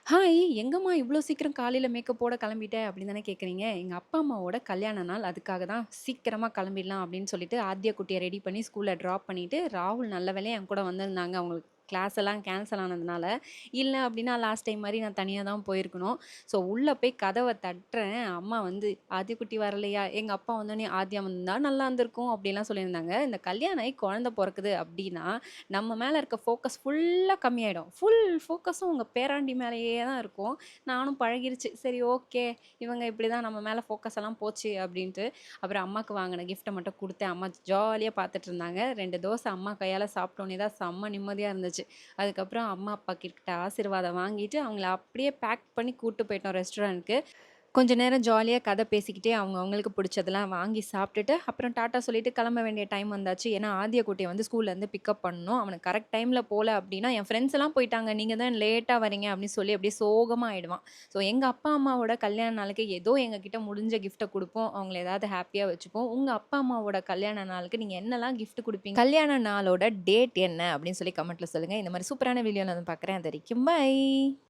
Hi! எங்கம்மா இவ்ளோ சீக்கிரம் காலையில மேக்கப்போட கிளம்பிட்ட அப்படின்னு தானே கேட்குறீங்க. எங்க அப்பா, அம்மாவோட கல்யாண நாள். அதுக்காக தான் சீக்கிரமா கிளம்பிடலாம் அப்படின்னு சொல்லிட்டு ஆத்யா குட்டிய ரெடி பண்ணி ஸ்கூல்ல ட்ராப் பண்ணிட்டு, ராகுல் நல்ல வேளையா என் கூட வந்திருந்தாங்க. அவங்களுக்கு கிளாஸ் எல்லாம் கேன்சல் ஆனதுனால. இல்ல அப்படின்னா லாஸ்ட் டைம் மாரி நான் தனியா தான் போயிருக்கணும். ஸோ உள்ள போய் கதவ தட்டுறேன். அம்மா வந்து "ஆத்யா குட்டி வரலையா?" எங்க அப்பா வந்தோனே, "ஆத்யா வந்திருந்தா நல்லா இருந்திருக்கும்." அப்படிலாம் சொல்லியிருந்தாங்க. இந்த கல்யாணம் ஆகி குழந்தை பொறக்குது அப்படின்னா, நம்ம மேல இருக்க ஃபோக்கஸ் ஃபுல்லா கம்மியாயிடும். ஃபுல் ஃபோக்கஸும் உங்க பேராண்டி மேலேயே தான் இருக்கும். நானும் பழகிருச்சு. சரி ஓகே. இவங்க இப்படிதான் நம்ம மேல ஃபோக்கஸ் எல்லாம் போச்சு அப்படின்ட்டு. அப்புறம் அம்மாக்கு வாங்குன கிஃப்ட்ட மட்டும் குடுத்தேன். அம்மா ஜாலியா பார்த்துட்டு இருந்தாங்க. 2 தோசை அம்மா கையால சாப்பிட்டோனே தான் செம்ம நிம்மதியா இருந்துச்சு. அதுக்கப்புறம் அம்மா, அப்பா கிட்ட ஆசீர்வாதம் வாங்கிட்டு, அவங்கள அப்படியே பேக் பண்ணி கூட்டு போயிட்டோம் ரெஸ்டாரண்ட்க்கு. கொஞ்ச நேரம் ஜாலியா கதை பேசிக்கிட்டே அவங்களுக்கு பிடிச்சதெல்லாம் வாங்கி சாப்பிட்டுட்டு, அப்புறம் டாட்டா சொல்லிட்டு கிளம்ப வேண்டிய டைம் வந்தாச்சு. ஏன்னா, ஆதியா குட்டிய வந்து ஸ்கூல்லேருந்து பிக்கப் பண்ணணும். அவனுக்கு கரெக்ட் டைம்ல போல அப்டின்னா, என் ஃப்ரெண்ட்ஸ் எல்லாம் போயிட்டாங்க. நீங்க தான் லேட்டா வரீங்க அப்டின்னு சொல்லி அப்படியே சோகமா ஆயிடுவான். ஸோ எங்க அப்பா, அம்மாவோட கல்யாண நாளுக்கு ஏதோ எங்ககிட்ட முடிஞ்ச கிஃப்ட்ட குடுப்போம். அவங்கள ஏதாவது ஹேப்பியா வச்சுப்போம். உங்க அப்பா, அம்மாவோட கல்யாண நாளுக்கு நீங்க என்னலாம் கிஃப்ட் குடுப்பீங்க? கல்யாண நாளோட டேட் என்ன? அப்டின்னு சொல்லி கமெண்ட்ல சொல்லுங்க. இந்த மாரி சூப்பரான வீடியோல வந்து பார்க்குறேன். அது வரைக்கும் பை.